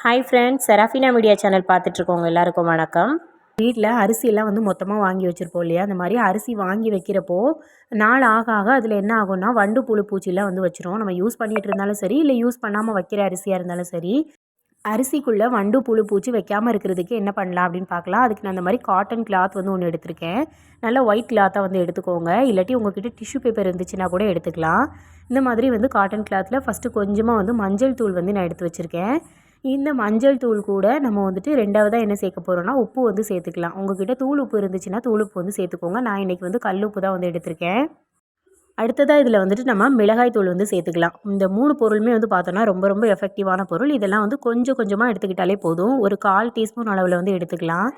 Hi friends, Serafina media channel பார்த்துட்ருக்கோங்க எல்லாருக்கும் வணக்கம். வீட்டில் அரிசியெல்லாம் வாங்கி மொத்தமாக வச்சுருப்போம் இல்லையா? அந்த மாதிரி அரிசி வாங்கி வைக்கிறப்போ நாள் ஆக ஆக அதில் என்ன ஆகும்னா வண்டு புழு பூச்சிலாம் வச்சிரும். நம்ம யூஸ் பண்ணிகிட்டு இருந்தாலும் சரி, இல்லை யூஸ் பண்ணாமல் வைக்கிற அரிசியாக இருந்தாலும் சரி, அரிசிக்குள்ளே வண்டு புழு பூச்சி வைக்காமல் இருக்கிறதுக்கு என்ன பண்ணலாம் அப்படின்னு பார்க்கலாம். அதுக்கு நான் அந்த மாதிரி காட்டன் கிளாத் ஒன்று எடுத்திருக்கேன். நல்லா ஒயிட் கிளாத்தாக எடுத்துக்கோங்க. இல்லாட்டி உங்கள்கிட்ட டிஷ்யூ பேப்பர் இருந்துச்சுன்னா கூட எடுத்துக்கலாம். இந்த மாதிரி காட்டன் கிளாத்தில் ஃபஸ்ட்டு கொஞ்சமாக மஞ்சள் தூள் நான் எடுத்து வச்சுருக்கேன். இந்த மஞ்சள் தூள் கூட நம்ம ரெண்டாவதாக என்ன சேர்க்க போகிறோம்னா உப்பு சேர்த்துக்கலாம். உங்கள்கிட்ட தூள் உப்பு இருந்துச்சுன்னா தூள் உப்பு சேர்த்துக்கோங்க. நான் இன்றைக்கி கல் உப்பு தான் எடுத்திருக்கேன். அடுத்ததாக இதில் நம்ம மிளகாய் தூள் சேர்த்துக்கலாம். இந்த 3 பொருளுமே பார்த்தோன்னா ரொம்ப ரொம்ப எஃபெக்டிவான பொருள். இதெல்லாம் கொஞ்சம் கொஞ்சமாக எடுத்துக்கிட்டாலே போதும். ஒரு 1/4 டீஸ்பூன் அளவில் எடுத்துக்கலாம்.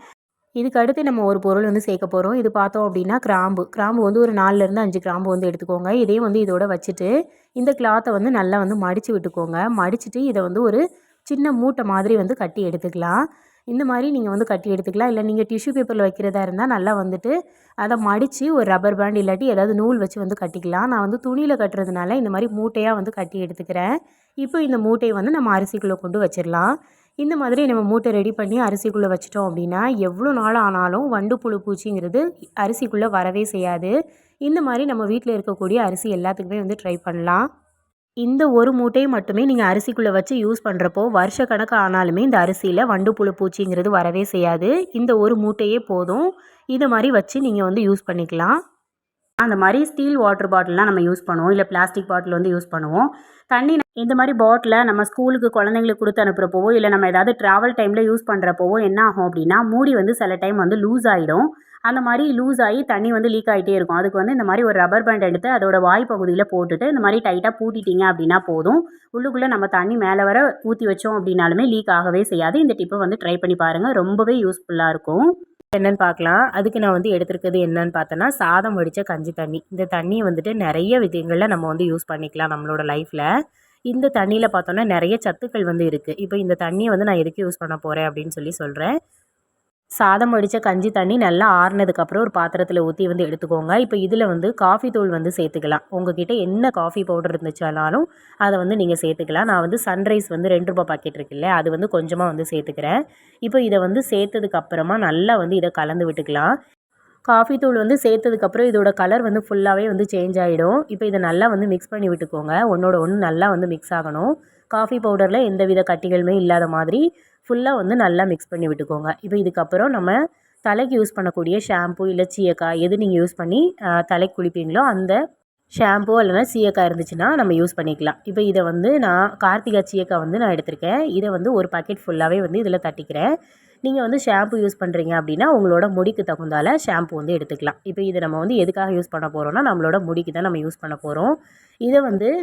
இதுக்கு அடுத்து நம்ம ஒரு பொருள் சேர்க்க போகிறோம். இது பார்த்தோம் அப்படின்னா கிராம்பு. கிராம்பு ஒரு 4லேருந்து 5 கிராம்பு எடுத்துக்கோங்க. இதையும் இதோட வச்சுட்டு இந்த கிளாத்தை நல்லா மடித்து விட்டுக்கோங்க. மடிச்சுட்டு இதை ஒரு சின்ன மூட்டை மாதிரி கட்டி எடுத்துக்கலாம். இந்த மாதிரி நீங்கள் கட்டி எடுத்துக்கலாம். இல்லை நீங்கள் டிஷ்யூ பேப்பரில் வைக்கிறதா இருந்தால் நல்லா அதை மடித்து ஒரு ரப்பர் பேண்ட் இல்லாட்டி ஏதாவது நூல் வச்சு கட்டிக்கலாம். நான் துணியில் கட்டுறதுனால இந்த மாதிரி மூட்டையாக கட்டி எடுத்துக்கிறேன். இப்போ இந்த மூட்டையை நம்ம அரிசிக்குள்ளே கொண்டு வச்சிடலாம். இந்த மாதிரி நம்ம மூட்டை ரெடி பண்ணி அரிசிக்குள்ளே வச்சிட்டோம் அப்படின்னா எவ்வளோ நாள் ஆனாலும் வண்டு புழு பூச்சிங்கிறது அரிசிக்குள்ளே வரவே செய்யாது. இந்த மாதிரி நம்ம வீட்டில் இருக்கக்கூடிய அரிசி எல்லாத்துக்குமே ட்ரை பண்ணலாம். இந்த ஒரு மூட்டையை மட்டுமே நீங்கள் அரிசிக்குள்ளே வச்சு யூஸ் பண்ணுறப்போ வருஷ கணக்கு ஆனாலுமே இந்த அரிசியில் வண்டு புழு பூச்சிங்கிறது வரவே செய்யாது. இந்த ஒரு மூட்டையே போதும். இதை மாதிரி வச்சு நீங்கள் யூஸ் பண்ணிக்கலாம். அந்த மாதிரி ஸ்டீல் வாட்டர் பாட்டில்லாம் நம்ம யூஸ் பண்ணுவோம், இல்லை பிளாஸ்டிக் பாட்டில் யூஸ் பண்ணுவோம். தண்ணி இந்த மாதிரி பாட்டிலை நம்ம ஸ்கூலுக்கு குழந்தைங்களுக்கு கொடுத்து அனுப்புகிறப்போவோ, இல்லை நம்ம ஏதாவது ட்ராவல் டைமில் யூஸ் பண்ணுறப்போவோ என்ன ஆகும் அப்படின்னா மூடி சில டைம் லூஸ் ஆகிடும். அந்த மாதிரி லூஸ் ஆகி தண்ணி லீக் ஆகிட்டே இருக்கும். அதுக்கு இந்த மாதிரி ஒரு ரப்பர் பேண்ட் எடுத்து அதோட வாய் பகுதியில் போட்டுட்டு இந்த மாதிரி டைட்டாக பூட்டிட்டீங்க அப்படின்னா போதும். உள்ளுக்குள்ளே நம்ம தண்ணி மேலே வர ஊற்றி வச்சோம் அப்படின்னாலுமே லீக் ஆகவே செய்யாது. இந்த டிப்பை ட்ரை பண்ணி பாருங்கள். ரொம்பவே யூஸ்ஃபுல்லாக இருக்கும். என்னென்னு பார்க்கலாம். அதுக்கு நான் எடுத்துருக்கிறது என்னன்னு பார்த்தோன்னா சாதம் வடித்த கஞ்சி தண்ணி. இந்த தண்ணியை நிறைய விதங்களில் நம்ம யூஸ் பண்ணிக்கலாம் நம்மளோட லைஃப்பில். இந்த தண்ணியில் பார்த்தோன்னா நிறைய சத்துக்கள் இருக்குது. இப்போ இந்த தண்ணியை நான் எதுக்கு யூஸ் பண்ண போகிறேன் அப்படின்னு சொல்கிறேன். சாதம் வடித்த கஞ்சி தண்ணி நல்லா ஆறுனதுக்கப்புறம் ஒரு பாத்திரத்தில் ஊற்றி எடுத்துக்கோங்க. இப்போ இதில் காஃபி தூள் சேர்த்துக்கலாம். உங்ககிட்ட என்ன காஃபி பவுடர் இருந்துச்சாலும் அதை நீங்கள் சேர்த்துக்கலாம். நான் சன்ரைஸ் ₹2 பாக்கெட் இருக்குல்ல, அது கொஞ்சமாக சேர்த்துக்கிறேன். இப்போ இதை சேர்த்ததுக்கப்புறமா நல்லா இதை கலந்து விட்டுக்கலாம். காஃபி தூள் சேர்த்ததுக்கப்புறம் இதோட கலர் ஃபுல்லாகவே சேஞ்ச் ஆகிடும். இப்போ இதை நல்லா மிக்ஸ் பண்ணி விட்டுக்கோங்க. ஒன்றோட ஒன்று நல்லா மிக்ஸ் ஆகணும். காஃபி பவுடரில் எந்த வித கட்டிகளுமே இல்லாத மாதிரி ஃபுல்லாக நல்லா மிக்ஸ் பண்ணி விட்டுக்கோங்க. இப்போ இதுக்கப்புறம் நம்ம தலைக்கு யூஸ் பண்ணக்கூடிய ஷாம்பு இல்லை சீயக்காய் எது நீங்கள் யூஸ் பண்ணி தலைக்கு குளிப்பீங்களோ அந்த ஷாம்பு இல்லைனா சீயக்காய் இருந்துச்சுன்னா நம்ம யூஸ் பண்ணிக்கலாம். இப்போ இதை நான் கார்த்திகா சீயக்காய் நான் எடுத்திருக்கேன். இதை ஒரு பாக்கெட் ஃபுல்லாகவே இதில் தட்டிக்கிறேன். நீங்கள் ஷாம்பு யூஸ் பண்ணுறீங்க அப்படின்னா உங்களோட முடிக்கு தகுந்தால ஷாம்பு எடுத்துக்கலாம். இப்போ இதை நம்ம எதுக்காக யூஸ் பண்ண போகிறோம்னா நம்மளோட முடிக்கு தான் நம்ம யூஸ் பண்ண போகிறோம். இதை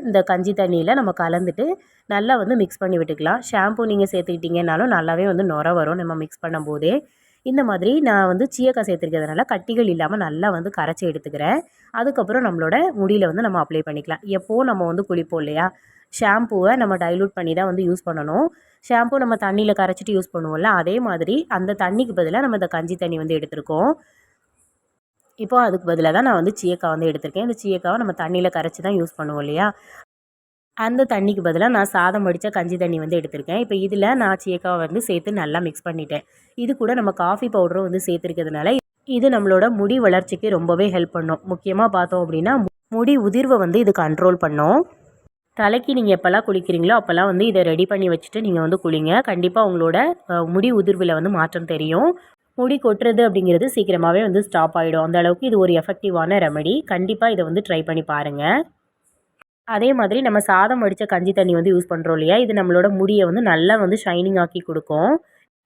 இந்த கஞ்சி தண்ணியில் நம்ம கலந்துட்டு நல்லா மிக்ஸ் பண்ணி விட்டுக்கலாம். ஷாம்பு நீங்கள் சேர்த்துக்கிட்டிங்கனாலும் நல்லாவே நுர வரும் நம்ம மிக்ஸ் பண்ணும்போதே. இந்த மாதிரி நான் சீயக்காய் சேர்த்துருக்கிறதுனால கட்டிகள் இல்லாமல் நல்லா கரைச்சி எடுத்துக்கிறேன். அதுக்கப்புறம் நம்மளோட முடியில் நம்ம அப்ளை பண்ணிக்கலாம். எப்போது நம்ம குளிப்போம் இல்லையா, ஷாம்புவை நம்ம டைலூட் பண்ணி தான் யூஸ் பண்ணணும். ஷாம்பு நம்ம தண்ணியில் கரைச்சிட்டு யூஸ் பண்ணுவோம்ல, அதே மாதிரி அந்த தண்ணிக்கு பதிலாக நம்ம இந்த கஞ்சி தண்ணி எடுத்திருக்கோம். இப்போது அதுக்கு பதிலாக தான் நான் சீயக்காய் எடுத்திருக்கேன். இந்த சீயக்காவை நம்ம தண்ணியில் கரைச்சி தான் யூஸ் பண்ணுவோம் இல்லையா, அந்த தண்ணிக்கு பதிலாக நான் சாதம் வடித்த கஞ்சி தண்ணி எடுத்திருக்கேன். இப்போ இதில் நான் சீயக்காவை சேர்த்து நல்லா மிக்ஸ் பண்ணிட்டேன். இது கூட நம்ம காஃபி பவுடரும் சேர்த்துருக்கிறதுனால இது நம்மளோட முடி வளர்ச்சிக்கு ரொம்பவே ஹெல்ப் பண்ணும். முக்கியமாக பார்த்தோம் அப்படின்னா முடி உதிர்வை இது கண்ட்ரோல் பண்ணும். தலைக்கு நீங்கள் எப்போல்லாம் குளிக்கிறீங்களோ அப்போல்லாம் இதை ரெடி பண்ணி வச்சுட்டு நீங்கள் குளிங்க. கண்டிப்பாக உங்களோட முடி உதிர்வில் மாற்றம் தெரியும். முடி கொட்டுறது அப்படிங்கிறது சீக்கிரமாகவே ஸ்டாப் ஆகிடும். அந்த அளவுக்கு இது ஒரு எஃபெக்டிவான ரெமெடி. கண்டிப்பாக இதை ட்ரை பண்ணி பாருங்கள். அதே மாதிரி நம்ம சாதம் வடித்த கஞ்சி தண்ணி யூஸ் பண்ணுறோம் இல்லையா, இது நம்மளோட முடியை நல்லா ஷைனிங் ஆக்கி கொடுக்கும்.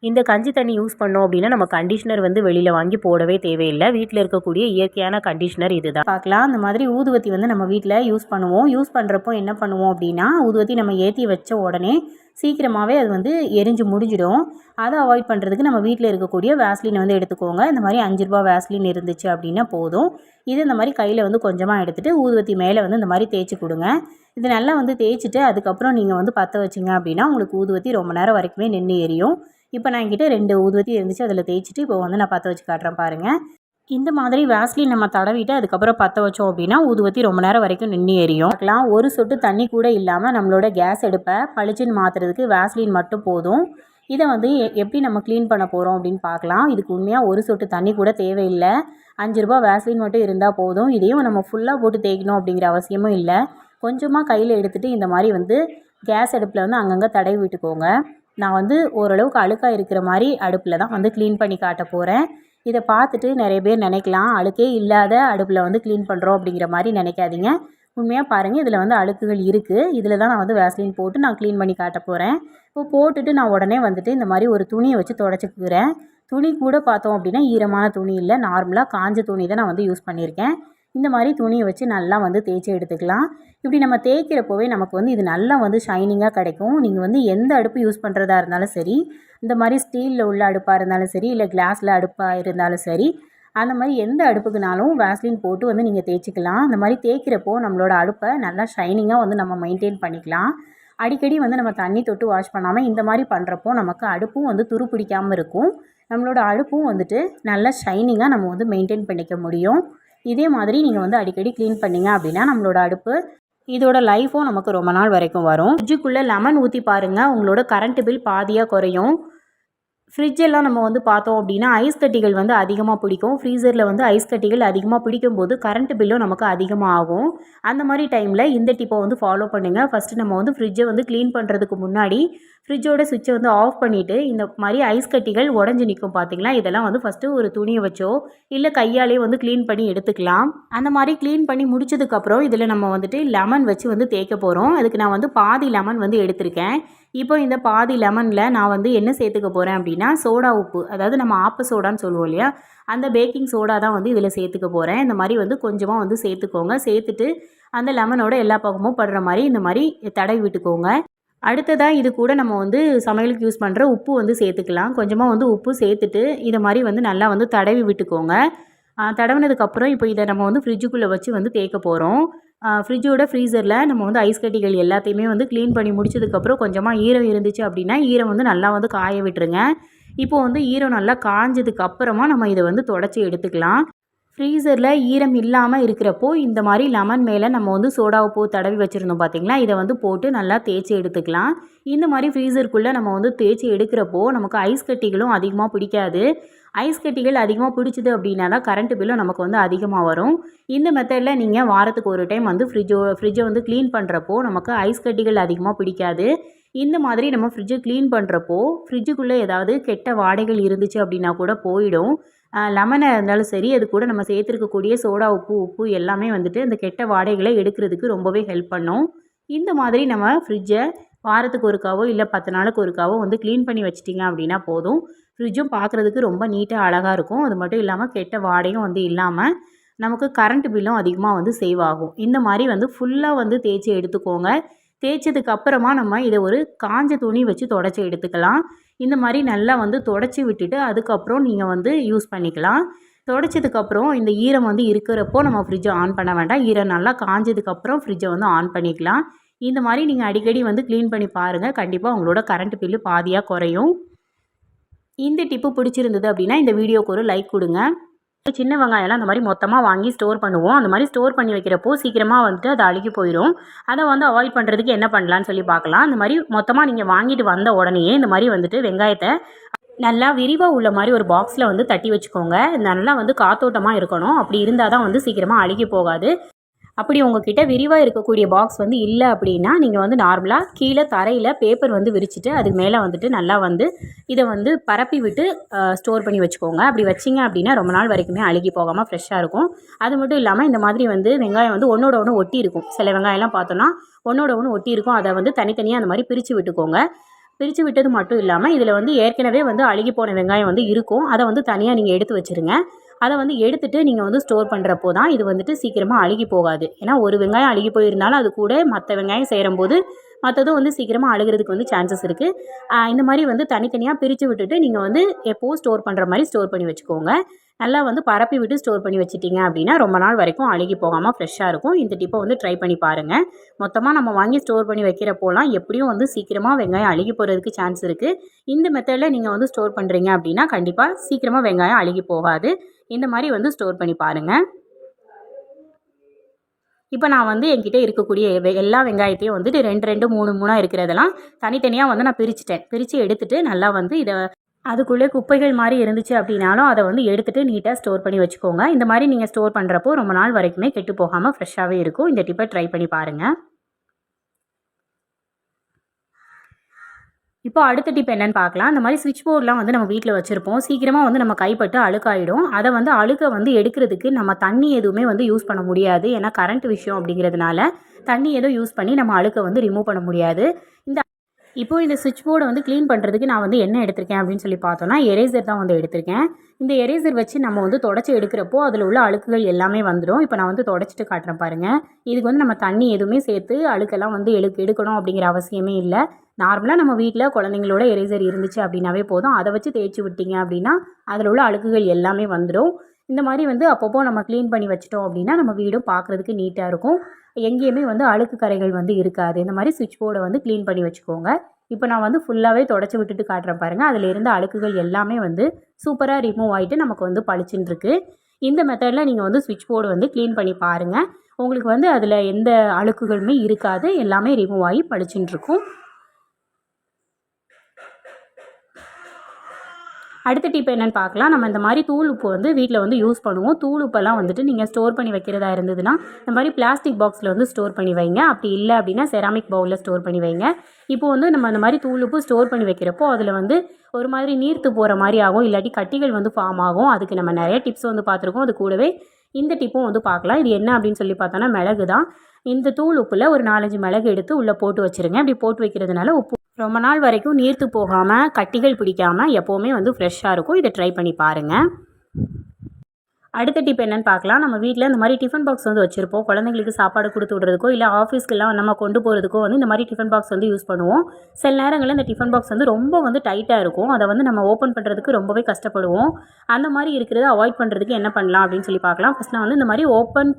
இந்த கஞ்சி தண்ணி யூஸ் பண்ணோம் அப்படின்னா நம்ம கண்டிஷ்னர் வெளியில் வாங்கி போடவே தேவையில்லை. வீட்டில் இருக்கக்கூடிய இயற்கையான கண்டிஷ்னர் இது தான். பார்க்கலாம். அந்த மாதிரி ஊதுவத்தி நம்ம வீட்டில் யூஸ் பண்ணுவோம். யூஸ் பண்ணுறப்போ என்ன பண்ணுவோம் அப்படின்னா ஊதுவத்தி நம்ம ஏற்றி வச்ச உடனே சீக்கிரமாகவே அது எரிஞ்சு முடிஞ்சிடும். அதை அவாய்ட் பண்ணுறதுக்கு நம்ம வீட்டில் இருக்கக்கூடிய வேஸ்லின் எடுத்துக்கோங்க. இந்த மாதிரி ₹5 வேஸ்லின் இருந்துச்சு அப்படின்னா போதும். இது இந்த மாதிரி கையில் கொஞ்சமாக எடுத்துகிட்டு ஊதுவத்தி மேலே இந்த மாதிரி தேய்ச்சி கொடுங்க. இது நல்லா தேய்ச்சிட்டு அதுக்கப்புறம் நீங்கள் பற்ற வச்சிங்க அப்படின்னா உங்களுக்கு ஊதுவத்தி ரொம்ப நேரம் வரைக்குமே நின்று எரியும். இப்போ நான் என்கிட்ட 2 ஊதுவத்தி இருந்துச்சு, அதில் தேய்ச்சிட்டு இப்போ நான் பற்ற வச்சு காட்டுறேன் பாருங்கள். இந்த மாதிரி வேஸ்லின் நம்ம தடவிட்டு அதுக்கப்புறம் பற்ற வச்சோம் அப்படின்னா ஊதுவத்தி ரொம்ப நேரம் வரைக்கும் நின்று எரியும். பார்க்கலாம், ஒரு சொட்டு தண்ணி கூட இல்லாமல் நம்மளோட கேஸ் அடுப்பை பளிச்சுன்னு மாற்றுறதுக்கு வேஸ்லின் மட்டும் போதும். இதை வந்து எப்படி நம்ம க்ளீன் பண்ண போகிறோம் அப்படின்னு பார்க்கலாம். இதுக்கு உண்மையாக ஒரு சொட்டு தண்ணி கூட தேவையில்லை. 5 ரூபா வேஸ்லின் மட்டும் இருந்தால் போதும். இதையும் நம்ம ஃபுல்லாக போட்டு தேய்க்கணும் அப்படிங்கிற அவசியமும் இல்லை. கொஞ்சமாக கையில் எடுத்துகிட்டு இந்த மாதிரி வந்து கேஸ் அடுப்பில் வந்து அங்கங்கே தடவி விட்டுக்கோங்க. நான் வந்து ஓரளவுக்கு அழுக்காக இருக்கிற மாதிரி அடுப்பில் தான் வந்து க்ளீன் பண்ணி காட்ட போகிறேன். இதை பார்த்துட்டு நிறைய பேர் நினைக்கலாம், அழுக்கே இல்லாத அடுப்பில் வந்து க்ளீன் பண்ணுறோம் அப்படிங்கிற மாதிரி நினைக்காதீங்க. உண்மையாக பாருங்கள், இதில் வந்து அழுக்குகள் இருக்குது. இதில் தான் நான் வந்து வேஸ்லின் போட்டு நான் க்ளீன் பண்ணி காட்ட போகிறேன். இப்போ போட்டுட்டு நான் உடனே வந்துட்டு இந்த மாதிரி ஒரு துணியை வச்சு துடைச்சிக்கிறேன். துணி கூட பார்த்தோம் அப்படின்னா ஈரமான துணி இல்லை, நார்மலாக காஞ்ச துணி தான் நான் வந்து யூஸ் பண்ணியிருக்கேன். இந்த மாதிரி துணியை வச்சு நல்லா வந்து தேய்ச்சி எடுத்துக்கலாம். இப்படி நம்ம தேய்க்கிறப்போவே நமக்கு வந்து இது நல்லா வந்து ஷைனிங்காக கிடைக்கும். நீங்கள் வந்து எந்த அடுப்பு யூஸ் பண்ணுறதா இருந்தாலும் சரி, இந்த மாதிரி ஸ்டீலில் உள்ள அடுப்பாக இருந்தாலும் சரி, இல்லை கிளாஸில் அடுப்பாக இருந்தாலும் சரி, அந்த மாதிரி எந்த அடுப்புக்குனாலும் வேஸ்லின் போட்டு வந்து நீங்கள் தேய்ச்சிக்கலாம். அந்த மாதிரி தேய்க்கிறப்போ நம்மளோட அடுப்பை நல்லா ஷைனிங்காக வந்து நம்ம மெயின்டைன் பண்ணிக்கலாம். அடிக்கடி வந்து நம்ம தண்ணி தொட்டு வாஷ் பண்ணாமல் இந்த மாதிரி பண்ணுறப்போ நமக்கு அடுப்பும் வந்து துரு பிடிக்காமல் இருக்கும். நம்மளோட அடுப்பும் வந்துட்டு நல்லா ஷைனிங்காக நம்ம வந்து மெயின்டைன் பண்ணிக்க முடியும். இதே மாதிரி நீங்கள் வந்து அடிக்கடி க்ளீன் பண்ணிங்க அப்படின்னா நம்மளோட அடுப்பு இதோட லைஃப்பும் நமக்கு ரொம்ப நாள் வரைக்கும் வரும். ஃப்ரிட்ஜுக்குள்ளே லெமன் ஊற்றி பாருங்கள், உங்களோட கரண்ட் பில் பாதியாக குறையும். ஃப்ரிட்ஜெல்லாம் நம்ம வந்து பார்த்தோம் அப்படின்னா ஐஸ் கட்டிகள் வந்து அதிகமாக பிடிக்கும். ஃப்ரீசரில் வந்து ஐஸ் கட்டிகள் அதிகமாக பிடிக்கும் போது கரண்ட் பில்லும் நமக்கு அதிகமாக ஆகும். அந்த மாதிரி டைமில் இந்த டிப்பை வந்து ஃபாலோ பண்ணுங்கள். ஃபஸ்ட்டு நம்ம வந்து ஃப்ரிட்ஜை வந்து க்ளீன் பண்ணுறதுக்கு முன்னாடி ஃப்ரிட்ஜோட சுவிட்சை வந்து ஆஃப் பண்ணிவிட்டு இந்த மாதிரி ஐஸ் கட்டிகள் உடஞ்சி நிற்கும் பார்த்தீங்களா, இதெல்லாம் வந்து ஃபஸ்ட்டு ஒரு துணியை வச்சோ இல்லை கையாலே வந்து க்ளீன் பண்ணி எடுத்துக்கலாம். அந்த மாதிரி க்ளீன் பண்ணி முடிச்சதுக்கப்புறம் இதில் நம்ம வந்துட்டு லெமன் வச்சு வந்து தேய்க்க போகிறோம். அதுக்கு நான் வந்து பாதி லெமன் வந்து எடுத்திருக்கேன். இப்போ இந்த பாதி லெமனில் நான் வந்து என்ன சேர்த்துக்க போகிறேன் அப்படின்னா சோடா உப்பு, அதாவது நம்ம ஆப்ப சோடான்னு சொல்லுவோம் இல்லையா, அந்த பேக்கிங் சோடா தான் வந்து இதில் சேர்த்துக்க போகிறேன். இந்த மாதிரி வந்து கொஞ்சமாக வந்து சேர்த்துக்கோங்க. சேர்த்துட்டு அந்த லெமனோட எல்லா பக்கமும் படுற மாதிரி இந்த மாதிரி தடவி விட்டுக்கோங்க. அடுத்ததாக இது கூட நம்ம வந்து சமையலுக்கு யூஸ் பண்ணுற உப்பு வந்து சேர்த்துக்கலாம். கொஞ்சமாக வந்து உப்பு சேர்த்துட்டு இதை மாதிரி வந்து நல்லா வந்து தடவி விட்டுக்கோங்க. தடவினதுக்கப்புறம் இப்போ இதை நம்ம வந்து ஃப்ரிட்ஜுக்குள்ளே வச்சு வந்து தேய்க்க போகிறோம். ஃப்ரிட்ஜோட ஃப்ரீசரில் நம்ம வந்து ஐஸ் கட்டிகள் எல்லாத்தையுமே வந்து க்ளீன் பண்ணி முடிச்சதுக்கப்புறம் கொஞ்சமாக ஈரம் இருந்துச்சு அப்படின்னா ஈரம் வந்து நல்லா வந்து காய விட்டுருங்க. இப்போது வந்து ஈரம் நல்லா காஞ்சதுக்கப்புறமா நம்ம இதை வந்து தொடச்சி எடுத்துக்கலாம். ஃப்ரீசரில் ஈரம் இல்லாமல் இருக்கிறப்போ இந்த மாதிரி லெமன் மேலே நம்ம வந்து சோடா உப்பு தடவி வச்சுருந்தோம் பார்த்திங்களா, இதை வந்து போட்டு நல்லா தேய்ச்சி எடுத்துக்கலாம். இந்த மாதிரி ஃப்ரீசருக்குள்ளே நம்ம வந்து தேய்ச்சி எடுக்கிறப்போ நமக்கு ஐஸ் கட்டிகளும் அதிகமாக பிடிக்காது. ஐஸ் கட்டிகள் அதிகமாக பிடிச்சிது அப்படின்னா தான் கரண்ட் பில்லும் நமக்கு வந்து அதிகமாக வரும். இந்த மெத்தடில் நீங்கள் வாரத்துக்கு ஒரு டைம் வந்து ஃப்ரிட்ஜை வந்து க்ளீன் பண்ணுறப்போ நமக்கு ஐஸ் கட்டிகள் அதிகமாக பிடிக்காது. இந்த மாதிரி நம்ம ஃப்ரிட்ஜை க்ளீன் பண்ணுறப்போ ஃப்ரிட்ஜுக்குள்ளே ஏதாவது கெட்ட வாடைகள் இருந்துச்சு அப்படின்னா கூட போயிடும். லெமனாக இருந்தாலும் சரி, அது கூட நம்ம சேர்த்துருக்கக்கூடிய சோடா உப்பு எல்லாமே வந்துட்டு அந்த கெட்ட வாடைகளை எடுக்கிறதுக்கு ரொம்பவே ஹெல்ப் பண்ணும். இந்த மாதிரி நம்ம ஃப்ரிட்ஜை வாரத்துக்கு ஒருக்காவோ இல்லை 10 நாளுக்கு ஒருக்காவோ வந்து க்ளீன் பண்ணி வச்சிட்டிங்க அப்படின்னா போதும். ஃப்ரிட்ஜும் பார்க்குறதுக்கு ரொம்ப நீட்டாக அழகாக இருக்கும். அது மட்டும் இல்லாமல் கெட்ட வாடையும் வந்து இல்லாமல் நமக்கு கரண்ட் பில்லும் அதிகமாக வந்து சேவ் ஆகும். இந்த மாதிரி வந்து ஃபுல்லாக வந்து தேய்ச்சி எடுத்துக்கோங்க. தேய்ச்சதுக்கு அப்புறமா நம்ம இதை ஒரு காஞ்ச துணி வச்சு தொடச்சி எடுத்துக்கலாம். இந்த மாதிரி நல்லா வந்து தொடச்சி விட்டுட்டு அதுக்கப்புறம் நீங்கள் வந்து யூஸ் பண்ணிக்கலாம். தொடச்சதுக்கப்புறம் இந்த ஈரம் வந்து இருக்கிறப்போ நம்ம ஃப்ரிட்ஜை ஆன் பண்ண வேண்டாம். ஈரம் நல்லா காஞ்சதுக்கப்புறம் ஃப்ரிட்ஜை வந்து ஆன் பண்ணிக்கலாம். இந்த மாதிரி நீங்கள் அடிக்கடி வந்து க்ளீன் பண்ணி பாருங்கள். கண்டிப்பாக உங்களோட கரண்ட் பில்லு பாதியாக குறையும். இந்த டிப்பு பிடிச்சிருந்தது அப்படின்னா இந்த வீடியோக்கு ஒரு லைக் கொடுங்க. சின்ன வெங்காயம்லாம் அந்த மாதிரி மொத்தமாக வாங்கி ஸ்டோர் பண்ணுவோம். அந்த மாதிரி ஸ்டோர் பண்ணி வைக்கிறப்போ சீக்கிரமாக வந்துட்டு அது அழுகி போயிடும். அதை வந்து அவாய்ட் பண்ணுறதுக்கு என்ன பண்ணலான்னு சொல்லி பார்க்கலாம். இந்த மாதிரி மொத்தமாக நீங்கள் வாங்கிட்டு வந்த உடனேயே இந்த மாதிரி வந்துட்டு வெங்காயத்தை நல்லா விரிவாக உள்ள மாதிரி ஒரு பாக்ஸில் வந்து தட்டி வச்சுக்கோங்க. நல்லா வந்து காத்தோட்டமாக இருக்கணும். அப்படி இருந்தால் தான் வந்து சீக்கிரமாக அழுகி போகாது. அப்படி உங்ககிட்ட விரிவாக இருக்கக்கூடிய பாக்ஸ் வந்து இல்லை அப்படின்னா நீங்கள் வந்து நார்மலாக கீழே தரையில் பேப்பர் வந்து விரிச்சிட்டு அதுக்கு மேலே வந்துட்டு நல்லா வந்து இதை வந்து பரப்பி விட்டு ஸ்டோர் பண்ணி வச்சுக்கோங்க. அப்படி வச்சிங்க அப்படின்னா ரொம்ப நாள் வரைக்குமே அழுகி போகாமல் ஃப்ரெஷ்ஷாக இருக்கும். அது மட்டும் இல்லாமல் இந்த மாதிரி வந்து வெங்காயம் வந்து ஒன்றோட ஒன்று ஒட்டி இருக்கும். சில வெங்காயம்லாம் பார்த்தோன்னா ஒன்றோட ஒன்று ஒட்டி இருக்கும். அதை வந்து தனித்தனியாக அந்த மாதிரி பிரித்து விட்டுக்கோங்க. பிரித்து விட்டது மட்டும் இல்லாமல் இதில் வந்து ஏற்கனவே வந்து அழுகி போன வெங்காயம் வந்து இருக்கும். அதை வந்து தனியாக நீங்கள் எடுத்து வச்சுருங்க. அதை வந்து எடுத்துகிட்டு நீங்கள் வந்து ஸ்டோர் பண்ணுறப்போ தான் இது வந்துட்டு சீக்கிரமாக அழுகி போகாது. ஏன்னா ஒரு வெங்காயம் அழுகி போயிருந்தாலும் அது கூட மற்ற வெங்காயம் சேரும்போது மற்றதும் வந்து சீக்கிரமாக அழுகிறதுக்கு வந்து சான்சஸ் இருக்குது. இந்த மாதிரி வந்து தனித்தனியாக பிரித்து விட்டுட்டு நீங்கள் வந்து எப்போவும் ஸ்டோர் பண்ணுற மாதிரி ஸ்டோர் பண்ணி வச்சுக்கோங்க. நல்லா வந்து பரப்பி விட்டு ஸ்டோர் பண்ணி வச்சிட்டிங்க அப்படின்னா ரொம்ப நாள் வரைக்கும் அழுகி போகாமல் ஃப்ரெஷ்ஷாக இருக்கும். இந்த டிப்பை வந்து ட்ரை பண்ணி பாருங்கள். மொத்தமாக நம்ம வாங்கி ஸ்டோர் பண்ணி வைக்கிறப்போலாம் எப்படியும் வந்து சீக்கிரமாக வெங்காயம் அழுகி போகிறதுக்கு சான்ஸ் இருக்குது. இந்த மெத்தடில் நீங்கள் வந்து ஸ்டோர் பண்ணுறீங்க அப்படின்னா கண்டிப்பாக சீக்கிரமாக வெங்காயம் அழுகி போகாது. இந்த மாதிரி வந்து ஸ்டோர் பண்ணி பாருங்கள். இப்போ நான் வந்து என்கிட்ட இருக்கக்கூடிய எல்லா வெங்காயத்தையும் வந்துட்டு 2 2 3 3 இருக்கிறதெல்லாம் தனித்தனியாக வந்து நான் பிரித்து எடுத்துகிட்டு நல்லா வந்து இதை அதுக்குள்ளே குப்பைகள் மாதிரி இருந்துச்சு அப்படின்னாலும் அதை வந்து எடுத்துகிட்டு நீட்டாக ஸ்டோர் பண்ணி வச்சுக்கோங்க. இந்த மாதிரி நீங்கள் ஸ்டோர் பண்ணுறப்போ ரொம்ப நாள் வரைக்குமே கெட்டு போகாமல் ஃப்ரெஷ்ஷாகவே இருக்கும். இந்த டிப்பை ட்ரை பண்ணி பாருங்கள். இப்போ அடுத்த டிப் என்னென்னு பார்க்கலாம். இந்த மாதிரி ஸ்விட்ச் போர்டெலாம் வந்து நம்ம வீட்டில் வச்சுருப்போம். சீக்கிரமாக வந்து நம்ம கைப்பட்டு அழுக்காயிடும். அதை வந்து அழுக்கை வந்து எடுக்கிறதுக்கு நம்ம தண்ணி எதுவுமே வந்து யூஸ் பண்ண முடியாது. ஏன்னா கரண்ட் விஷயம் அப்படிங்கிறதுனால தண்ணி எதுவும் யூஸ் பண்ணி நம்ம அழுக்கை வந்து ரிமூவ் பண்ண முடியாது. இப்போது இந்த சுவிட்ச் போர்டை வந்து க்ளீன் பண்ணுறதுக்கு நான் வந்து என்ன எடுத்திருக்கேன் அப்படின்னு சொல்லி பார்த்தோன்னா எரேசர் தான் வந்து எடுத்திருக்கேன். இந்த எரேசர் வச்சு நம்ம வந்து தொடச்சி எடுக்கிறப்போ அதில் உள்ள அழுக்குகள் எல்லாமே வந்துடும். இப்போ நான் வந்து தொடச்சிட்டு காட்டுறேன் பாருங்கள். இதுக்கு வந்து நம்ம தண்ணி எதுவுமே சேர்த்து அழுக்கெல்லாம் வந்து எடுக்கணும் அப்படிங்கிற அவசியமே இல்லை. நார்மலாக நம்ம வீட்டில் குழந்தைங்களோட எரேசர் இருந்துச்சு அப்படின்னாவே போதும். அதை வச்சு தேய்ச்சி விட்டிங்க அப்படின்னா அதில் உள்ள அழுக்குகள் எல்லாமே வந்துடும். இந்த மாதிரி வந்து அப்பப்போ நம்ம க்ளீன் பண்ணி வச்சிட்டோம் அப்படின்னா நம்ம வீடும் பார்க்குறதுக்கு நீட்டாக இருக்கும். எங்கேயுமே வந்து அழுக்கு கரைகள் வந்து இருக்காது. இந்த மாதிரி சுவிட்ச் போர்டை வந்து க்ளீன் பண்ணி வச்சுக்கோங்க. இப்போ நான் வந்து ஃபுல்லாகவே தொடச்சி விட்டுட்டு காட்டுறேன் பாருங்கள். அதில் இருந்த அழுக்குகள் எல்லாமே வந்து சூப்பராக ரிமூவ் ஆகிட்டு நமக்கு வந்து பளிச்சுன்னு இருக்குது. இந்த மெத்தடில் நீங்கள் வந்து சுவிட்ச் போர்டு வந்து க்ளீன் பண்ணி பாருங்கள். உங்களுக்கு வந்து அதில் எந்த அழுக்குகளுமே இருக்காது. எல்லாமே ரிமூவ் ஆகி பளிச்சுன்னு இருக்கும். அடுத்த டிப் என்னென்னு பார்க்கலாம். நம்ம இந்த மாதிரி தூள் உப்பு வந்து வீட்டில் வந்து யூஸ் பண்ணுவோம். தூள் உப்பெல்லாம் வந்துட்டு நீங்கள் ஸ்டோர் பண்ணி வைக்கிறதா இருந்ததுன்னா இந்த மாதிரி பிளாஸ்டிக் பாக்ஸில் வந்து ஸ்டோர் பண்ணி வைங்க. அப்படி இல்லை அப்படின்னா செராமிக் பவுலில் ஸ்டோர் பண்ணி வைங்க. இப்போ வந்து நம்ம இந்த மாதிரி தூள் உப்பு ஸ்டோர் பண்ணி வைக்கிறப்போ அதில் வந்து ஒரு மாதிரி நீர்த்து போகிற மாதிரி ஆகும். இல்லாட்டி கட்டிகள் வந்து ஃபார்ம் ஆகும். அதுக்கு நம்ம நிறைய டிப்ஸ் வந்து பார்த்துருக்கோம். அது கூடவே இந்த டிப்பும் வந்து பார்க்கலாம். இது என்ன அப்படின்னு சொல்லி பார்த்தோன்னா மிளகு தான். இந்த தூள் உப்பில் ஒரு 4-5 மிளகு எடுத்து உள்ளே போட்டு வச்சுருங்க. அப்படி போட்டு வைக்கிறதுனால உப்பு ரொம்ப நாள் வரைக்கும் நீர்த்து போகாமல் கட்டிகள் பிடிக்காமல் எப்போவுமே வந்து ஃப்ரெஷ்ஷாக இருக்கும். இதை ட்ரை பண்ணி பாருங்கள். அடுத்த டிப் என்னென்னு பார்க்கலாம். நம்ம வீட்டில் இந்த மாதிரி டிஃபன் பாக்ஸ் வந்து வச்சுருப்போம். குழந்தைங்களுக்கு சாப்பாடு கொடுத்து விட்றதுக்கோ இல்லை ஆஃபீஸ்க்கெல்லாம் நம்ம கொண்டு போகிறதுக்கோ வந்து இந்த மாதிரி டிஃபன் பாக்ஸ் வந்து யூஸ் பண்ணுவோம். சில நேரங்களில் இந்த டிஃபன் பாக்ஸ் வந்து ரொம்ப வந்து டைட்டாக இருக்கும். அதை வந்து நம்ம ஓப்பன் பண்ணுறதுக்கு ரொம்பவே கஷ்டப்படுவோம். அந்த மாதிரி இருக்கிறத அவாய்ட் பண்ணுறதுக்கு என்ன பண்ணலாம் அப்படின்னு சொல்லி பார்க்கலாம். ஃபஸ்ட் நான் வந்து இந்த மாதிரி ஓப்பன்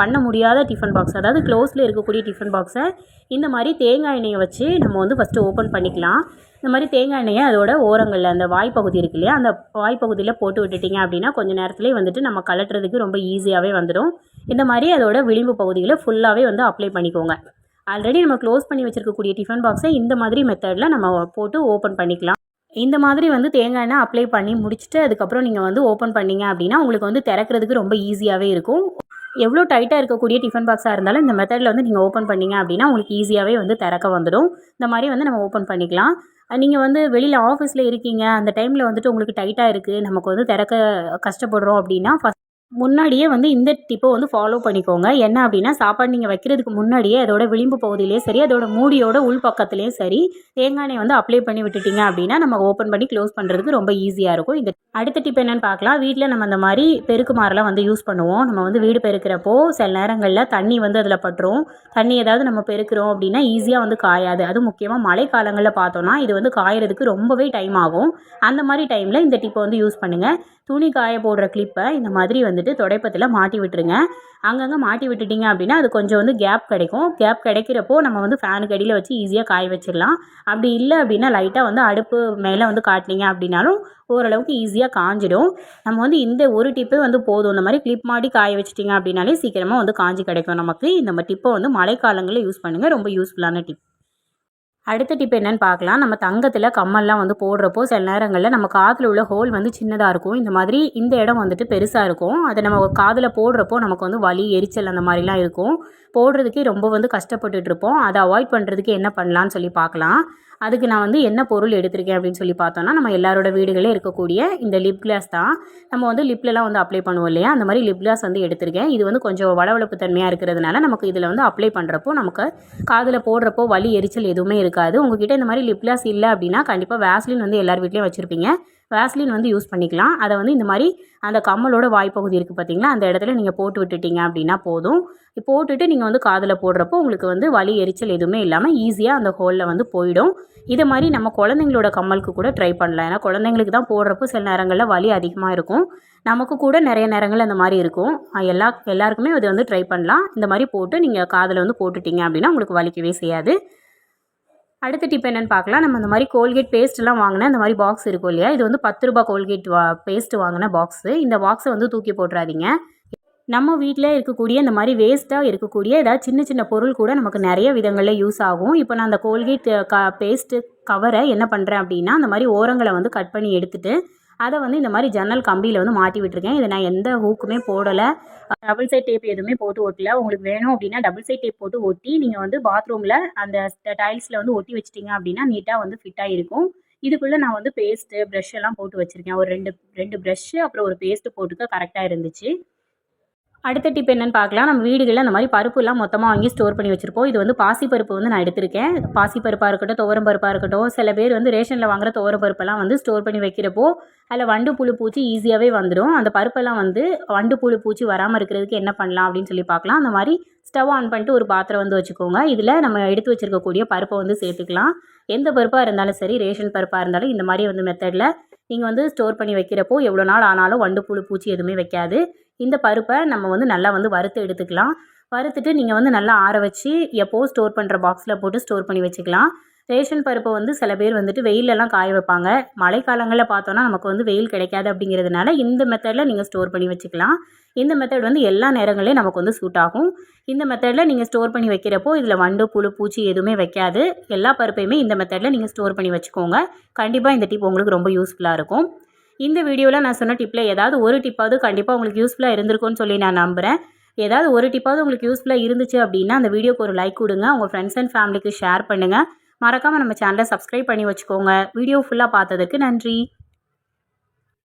பண்ண முடியாத டிஃபன் பாக்ஸ், அதாவது க்ளோஸில் இருக்கக்கூடிய டிஃபன் பாக்ஸை இந்த மாதிரி தேங்காய் எண்ணெயை வச்சு நம்ம வந்து ஃபஸ்ட்டு ஓப்பன் பண்ணிக்கலாம். இந்த மாதிரி தேங்காய் எண்ணெயை அதோட ஓரங்களில் அந்த வாய்ப்பகுதி இருக்கு இல்லையா, அந்த வாய்ப்பகுதியில் போட்டு விட்டுட்டிங்க அப்படின்னா கொஞ்சம் நேரத்துலேயே வந்துட்டு நம்ம கலட்டுறதுக்கு ரொம்ப ஈஸியாகவே வந்துடும். இந்த மாதிரி அதோட விளிம்பு பகுதியில் ஃபுல்லாகவே வந்து அப்ளை பண்ணிக்கோங்க. ஆல்ரெடி நம்ம க்ளோஸ் பண்ணி வச்சுருக்கக்கூடிய டிஃபன் பாக்ஸை இந்த மாதிரி மெத்தடில் நம்ம போட்டு ஓப்பன் பண்ணிக்கலாம். இந்த மாதிரி வந்து தேங்காய் எண்ணெய் அப்ளை பண்ணி முடிச்சுட்டு அதுக்கப்புறம் நீங்கள் வந்து ஓப்பன் பண்ணிங்க அப்படின்னா உங்களுக்கு வந்து திறக்கிறதுக்கு ரொம்ப ஈஸியாகவே இருக்கும். எவ்வளோ டைட்டாக இருக்கக்கூடிய டிஃபன் பாக்ஸாக இருந்தாலும் இந்த மெத்தடில் வந்து நீங்கள் ஓப்பன் பண்ணிங்க அப்படின்னா உங்களுக்கு ஈஸியாகவே வந்து திறக்க வந்துடும். இந்த மாதிரி வந்து நம்ம ஓப்பன் பண்ணிக்கலாம். நீங்கள் வந்து வெளியில் ஆஃபீஸில் இருக்கீங்க, அந்த டைமில் வந்துட்டு உங்களுக்கு டைட்டாக இருக்குது, நமக்கு வந்து திறக்க கஷ்டப்படுறோம் அப்படின்னா முன்னாடியே வந்து இந்த டிப்பை வந்து ஃபாலோ பண்ணிக்கோங்க. என்ன அப்படின்னா சாப்பாடு நீங்கள் வைக்கிறதுக்கு முன்னாடியே அதோட விளிம்பு பகுதியிலேயே சரி, அதோட மூடியோட உள் பக்கத்துலேயும் சரி தேங்காய் எண்ணெய் வந்து அப்ளை பண்ணி விட்டுட்டிங்க அப்படின்னா நம்ம ஓப்பன் பண்ணி க்ளோஸ் பண்ணுறதுக்கு ரொம்ப ஈஸியாக இருக்கும். இந்த அடுத்த டிப் என்னென்னு பார்க்கலாம். வீட்டில் நம்ம இந்த மாதிரி பெருக்குமாரெலாம் வந்து யூஸ் பண்ணுவோம். நம்ம வந்து வீடு பெருக்கிறப்போ சில நேரங்களில் தண்ணி வந்து அதில் பட்டுரும். தண்ணி ஏதாவது நம்ம பெருக்கிறோம் அப்படின்னா ஈஸியாக வந்து காயாது. அதுவும் முக்கியமாக மழை காலங்களில் பார்த்தோன்னா இது வந்து காயறதுக்கு ரொம்பவே டைம் ஆகும். அந்த மாதிரி டைமில் இந்த டிப்பை வந்து யூஸ் பண்ணுங்கள். துணி காய போடுற கிளிப்பை இந்த மாதிரி வந்துட்டு துடைப்பத்தில் மாட்டி விட்டுருங்க. அங்கங்கே மாட்டி விட்டுட்டிங்க அப்படின்னா அது கொஞ்சம் வந்து கேப் கிடைக்கும். கேப் கிடைக்கிறப்போ நம்ம வந்து ஃபேனுக்கு அடியில் வச்சு ஈஸியாக காய வச்சிடலாம். அப்படி இல்லை அப்படின்னா லைட்டாக வந்து அடுப்பு மேலே வந்து காட்டினீங்க அப்படின்னாலும் ஓரளவுக்கு ஈஸியாக காஞ்சிடும். நம்ம வந்து இந்த ஒரு டிப்பே வந்து போதும். இந்த மாதிரி கிளிப் மாட்டி காய வச்சிட்டிங்க அப்படின்னாலே சீக்கிரமாக வந்து காஞ்சி கிடைக்கும் நமக்கு. இந்த டிப்பை வந்து மழைக்காலங்களில் யூஸ் பண்ணுங்கள். ரொம்ப யூஸ்ஃபுல்லான டிப். அடுத்த டிப் என்னென்னு பார்க்கலாம். நம்ம தங்கத்தில் கம்மல்லாம் வந்து போடுறப்போ சில நேரங்களில் நம்ம காதில் உள்ள ஹோல் வந்து சின்னதாக இருக்கும். இந்த மாதிரி இந்த இடம் வந்துட்டு பெருசாக இருக்கும். அதை நம்ம காதில் போடுறப்போ நமக்கு வந்து வலி, எரிச்சல் அந்த மாதிரிலாம் இருக்கும். போடுறதுக்கே ரொம்ப வந்து கஷ்டப்பட்டுட்டு இருப்போம். அதை அவாய்ட் பண்ணுறதுக்கு என்ன பண்ணலான்னு சொல்லி பார்க்கலாம். அதுக்கு நான் வந்து என்ன பொருள் எடுத்திருக்கேன் அப்படின்னு சொல்லி பார்த்தோன்னா நம்ம எல்லாரோட வீடுகளே இருக்கக்கூடிய இந்த லிப் கிளாஸ் தான். நம்ம வந்து லிப்லலாம் வந்து அப்ளை பண்ணுவோம் இல்லையா, அந்த மாதிரி லிப் கிளாஸ் வந்து எடுத்திருக்கேன். இது வந்து கொஞ்சம் வளவளப்பு தன்மையாக இருக்கிறதுனால நமக்கு இதில் வந்து அப்ளை பண்ணுறப்போ நமக்கு காதில் போடுறப்போ வலி, எரிச்சல் எதுவுமே இருக்காது. உங்ககிட்ட இந்த மாதிரி லிப் கிளாஸ் இல்லை அப்படின்னா கண்டிப்பாக வேஸ்லின் வந்து எல்லார் வீட்லேயும் வச்சுருப்பீங்க. வேஸ்லின் வந்து யூஸ் பண்ணிக்கலாம். அதை வந்து இந்த மாதிரி அந்த கம்மலோட வாய்ப்பகுதி இருக்குது பார்த்தீங்களா, அந்த இடத்துல நீங்கள் போட்டு விட்டுட்டீங்க அப்படின்னா போதும். போட்டுட்டு நீங்கள் வந்து காதில் போடுறப்போ உங்களுக்கு வந்து வலி எரிச்சல் எதுவுமே இல்லாமல் ஈஸியாக அந்த ஹோலில் வந்து போயிடும். இதை மாதிரி நம்ம குழந்தைங்களோட கம்மலுக்கு கூட ட்ரை பண்ணலாம். ஏன்னா குழந்தைங்களுக்கு தான் போடுறப்போ சில நேரங்களில் வலி அதிகமாக இருக்கும், நமக்கு கூட நிறைய நேரங்கள் அந்த மாதிரி இருக்கும். எல்லாருக்குமே அது வந்து ட்ரை பண்ணலாம். இந்த மாதிரி போட்டு நீங்கள் காதில் வந்து போட்டுட்டீங்க அப்படின்னா உங்களுக்கு வலிக்கவே செய்யாது. அடுத்த டிப் என்னென்னு பார்க்கலாம். நம்ம இந்த மாதிரி கோல்கேட் பேஸ்ட்லாம் வாங்கின இந்த மாதிரி பாக்ஸ் இருக்கும் இல்லையா, இது வந்து 10 ரூபா கோல்கேட் பேஸ்ட் வாங்கின பாக்ஸு. இந்த பாக்ஸை வந்து தூக்கி போட்டுறாதீங்க. நம்ம வீட்டில் இருக்கக்கூடிய இந்த மாதிரி வேஸ்ட்டாக இருக்கக்கூடிய ஏதாவது சின்ன சின்ன பொருள் கூட நமக்கு நிறைய விதங்களில் யூஸ் ஆகும். இப்போ நான் அந்த கோல்கேட் பேஸ்ட்டு கவரை என்ன பண்ணுறேன் அப்படின்னா, அந்த மாதிரி ஓரங்களை வந்து கட் பண்ணி எடுத்துகிட்டு அதை வந்து இந்த மாதிரி ஜன்னல் கம்பியில் வந்து மாட்டி விட்டுருக்கேன். இதை நான் எந்த ஹூக்குமே போடலை, டபுள் சைட் டேப் எதுவுமே போட்டு ஒட்டல. உங்களுக்கு வேணும் அப்படின்னா டபுள் சைட் டேப் போட்டு ஒட்டி நீங்கள் வந்து பாத்ரூமில் அந்த டைல்ஸில் வந்து ஒட்டி வச்சிட்டிங்க அப்படின்னா நீட்டாக வந்து ஃபிட்டாக இருக்கும். இதுக்குள்ளே நான் வந்து பேஸ்ட்டு ப்ரஷ் எல்லாம் போட்டு வச்சுருக்கேன். ஒரு ரெண்டு ப்ரஷ்ஷு அப்புறம் ஒரு பேஸ்ட்டு போட்டுக்க கரெக்டாக இருந்துச்சு. அடுத்த டிப் என்னென்னு பார்க்கலாம். நம்ம வீடுகளில் அந்த மாதிரி பருப்புலாம் மொத்தமாக வாங்கி ஸ்டோர் பண்ணி வச்சுருப்போம். இது வந்து பாசிப்பருப்பு வந்து நான் எடுத்திருக்கேன். பாசிப்பருப்பாக இருக்கட்டும், துவரம் பருப்பாக இருக்கட்டும், சில பேர் வந்து ரேஷனில் வாங்குற துவரம் பருப்பெல்லாம் வந்து ஸ்டோர் பண்ணி வைக்கிறப்போ அதில் வண்டு புழு பூச்சி ஈஸியாகவே வந்துடும். அந்த பருப்பெல்லாம் வந்து வண்டு புழு பூச்சி வராமல் இருக்கிறதுக்கு என்ன பண்ணலாம் அப்படின்னு சொல்லி பார்க்கலாம். அந்த மாதிரி ஸ்டவ் ஆன் பண்ணிட்டு ஒரு பாத்திரம் வந்து வச்சுக்கோங்க. இதில் நம்ம எடுத்து வச்சுருக்கக்கூடிய பருப்பை வந்து சேர்த்துக்கலாம். எந்த பருப்பாக இருந்தாலும் சரி, ரேஷன் பருப்பாக இருந்தாலும் இந்த மாதிரி வந்து மெத்தடில் நீங்கள் வந்து ஸ்டோர் பண்ணி வைக்கிறப்போ எவ்வளோ நாள் ஆனாலும் வண்டு புழு பூச்சி எதுவுமே வைக்காது. இந்த பருப்பை நம்ம வந்து நல்லா வந்து வறுத்து எடுத்துக்கலாம். வறுத்துட்டு நீங்கள் வந்து நல்லா ஆற வச்சு எப்போது ஸ்டோர் பண்ணுற பாக்ஸில் போட்டு ஸ்டோர் பண்ணி வச்சுக்கலாம். ரேஷன் பருப்பை வந்து சில பேர் வந்துட்டு வெயிலெல்லாம் காய வைப்பாங்க. மழைக்காலங்களில் பார்த்தோன்னா நமக்கு வந்து வெயில் கிடைக்காது அப்படிங்கிறதுனால இந்த மெத்தடில் நீங்கள் ஸ்டோர் பண்ணி வச்சுக்கலாம். இந்த மெத்தட் வந்து எல்லா நேரங்களையும் நமக்கு வந்து சூட் ஆகும். இந்த மெத்தடில் நீங்கள் ஸ்டோர் பண்ணி வைக்கிறப்போ இதில் வண்டு புழு பூச்சி எதுவுமே வைக்காது. எல்லா பருப்பையுமே இந்த மெத்தடில் நீங்கள் ஸ்டோர் பண்ணி வச்சுக்கோங்க. கண்டிப்பாக இந்த டிப் உங்களுக்கு ரொம்ப யூஸ்ஃபுல்லாக இருக்கும். இந்த வீடியோவில் நான் சொன்ன டிப்பில் ஏதாவது ஒரு டிப்பாவது கண்டிப்பாக உங்களுக்கு யூஸ்ஃபுல்லாக இருந்திருக்கும்னு சொல்லி நான் நம்புகிறேன். ஏதாவது ஒரு டிப்பாவது உங்களுக்கு யூஸ்ஃபுல்லாக இருந்துச்சு அப்படின்னா அந்த வீடியோக்கு ஒரு லைக் கொடுங்க. உங்கள் ஃப்ரெண்ட்ஸ் அண்ட் ஃபேமிலிக்கு ஷேர் பண்ணுங்கள். மறக்காமல் நம்ம சேனலை சப்ஸ்கிரைப் பண்ணி வச்சுக்கோங்க. வீடியோ ஃபுல்லாக பார்த்ததுக்கு நன்றி.